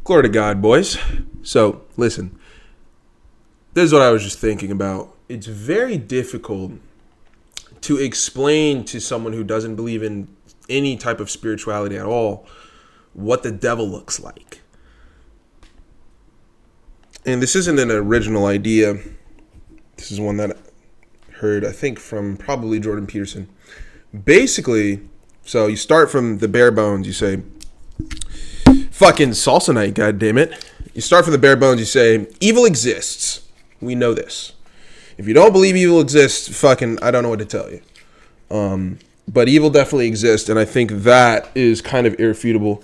Glory to God, boys. So, listen. This is what I was just thinking about. It's very difficult to explain to someone who doesn't believe in any type of spirituality at all what the devil looks like. And this isn't an original idea. This is one that I heard, I think, from probably Jordan Peterson. Basically, so you start from the bare bones. You say, fucking salsa night, goddammit. You start from the bare bones. You say, evil exists. We know this. If you don't believe evil exists, fucking, I don't know what to tell you. But evil definitely exists, and I think that is kind of irrefutable.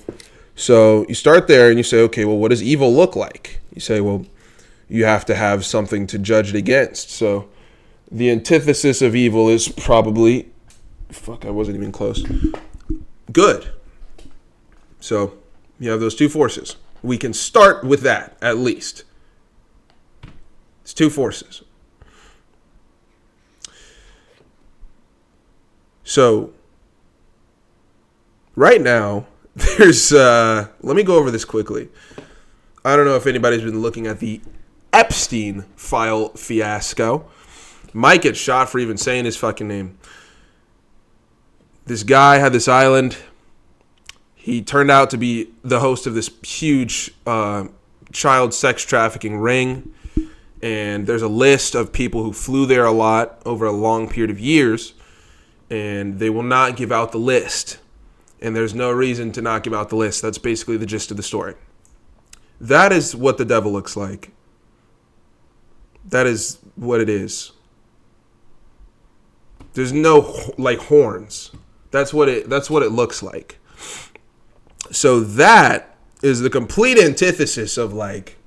So you start there and you say, okay, well, what does evil look like? You say, well, you have to have something to judge it against. So the antithesis of evil is probably, I wasn't even close, good. So you have those two forces. We can start with that, at least. It's two forces. So right now, there's, let me go over this quickly. I don't know if anybody's been looking at the Epstein file fiasco. Might get shot for even saying his fucking name. This guy had this island. He turned out to be the host of this huge child sex trafficking ring. And there's a list of people who flew there a lot over a long period of years. And they will not give out the list. And there's no reason to not give out the list. That's basically the gist of the story. That is what the devil looks like. That is what it is. There's no like horns. That's what it looks like. So that is the complete antithesis of like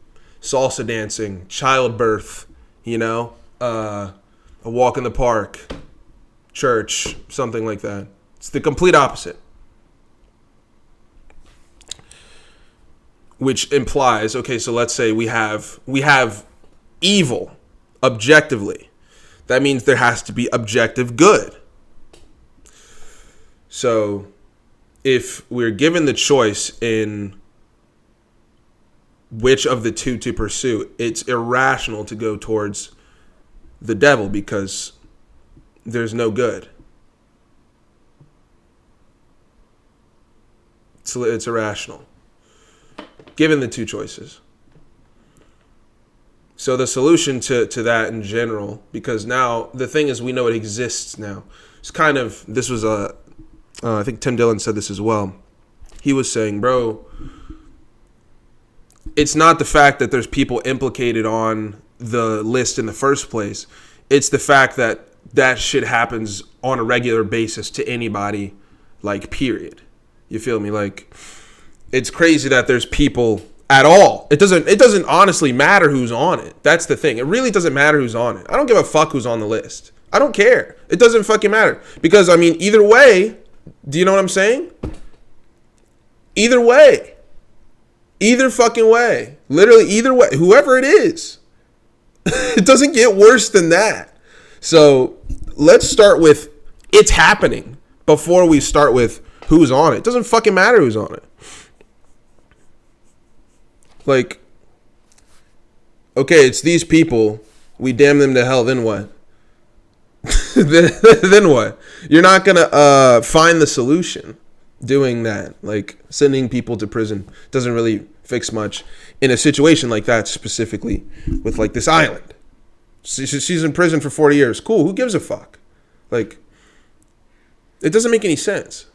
salsa dancing, childbirth, a walk in the park, church, something like that. It's the complete opposite. Which implies, okay, so let's say we have evil objectively. That means there has to be objective good. So if we're given the choice in which of the two to pursue, it's irrational to go towards the devil because there's no good. So it's irrational, given the two choices. So the solution to that in general, because now the thing is we know it exists now. It's kind of, this was I think Tim Dillon said this as well. He was saying, bro, it's not the fact that there's people implicated on the list in the first place. It's the fact that that shit happens on a regular basis to anybody, like, period. You feel me? Like, it's crazy that there's people at all. It doesn't honestly matter who's on it. That's the thing. It really doesn't matter who's on it. I don't give a fuck who's on the list. I don't care. It doesn't fucking matter. Because, I mean, either way, do you know what I'm saying? Either way. Either fucking way. Literally either way. Whoever it is. It doesn't get worse than that. So let's start with it's happening before we start with who's on it. It doesn't fucking matter who's on it. Like, okay, it's these people. We damn them to hell. Then what? Then what? You're not going to find the solution doing that. Like, sending people to prison doesn't really fix much in a situation like that, specifically with, like, this island. She's in prison for 40 years. Cool. Who gives a fuck? Like, it doesn't make any sense.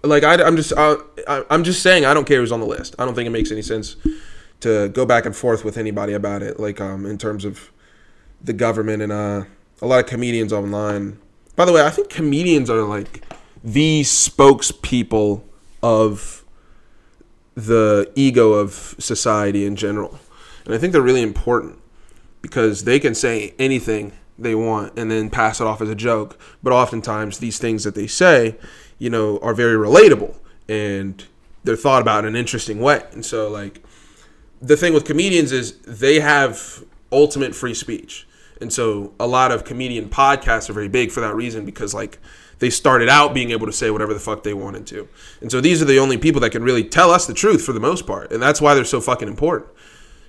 Like, I'm just saying I don't care who's on the list. I don't think it makes any sense to go back and forth with anybody about it. Like, in terms of the government and a lot of comedians online. By the way, I think comedians are like the spokespeople of the ego of society in general. And I think they're really important because they can say anything they want and then pass it off as a joke. But oftentimes these things that they say, are very relatable and they're thought about in an interesting way. And so, like, the thing with comedians is they have ultimate free speech. And so a lot of comedian podcasts are very big for that reason, because like they started out being able to say whatever the fuck they wanted to. And so these are the only people that can really tell us the truth for the most part. And that's why they're so fucking important.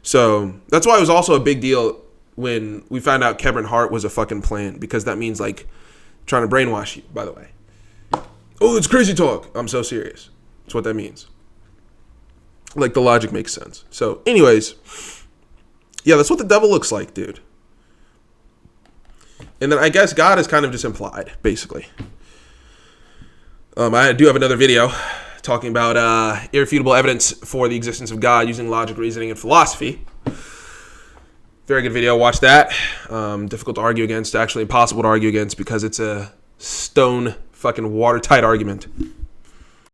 So that's why it was also a big deal when we found out Kevin Hart was a fucking plan, because that means like trying to brainwash you, by the way. Oh, it's crazy talk. I'm so serious. That's what that means. Like the logic makes sense. So anyways, yeah, that's what the devil looks like, dude. And then I guess God is kind of just implied, basically. I do have another video talking about irrefutable evidence for the existence of God using logic, reasoning, and philosophy. Very good video. Watch that. Difficult to argue against. Actually impossible to argue against, because it's a stone fucking watertight argument.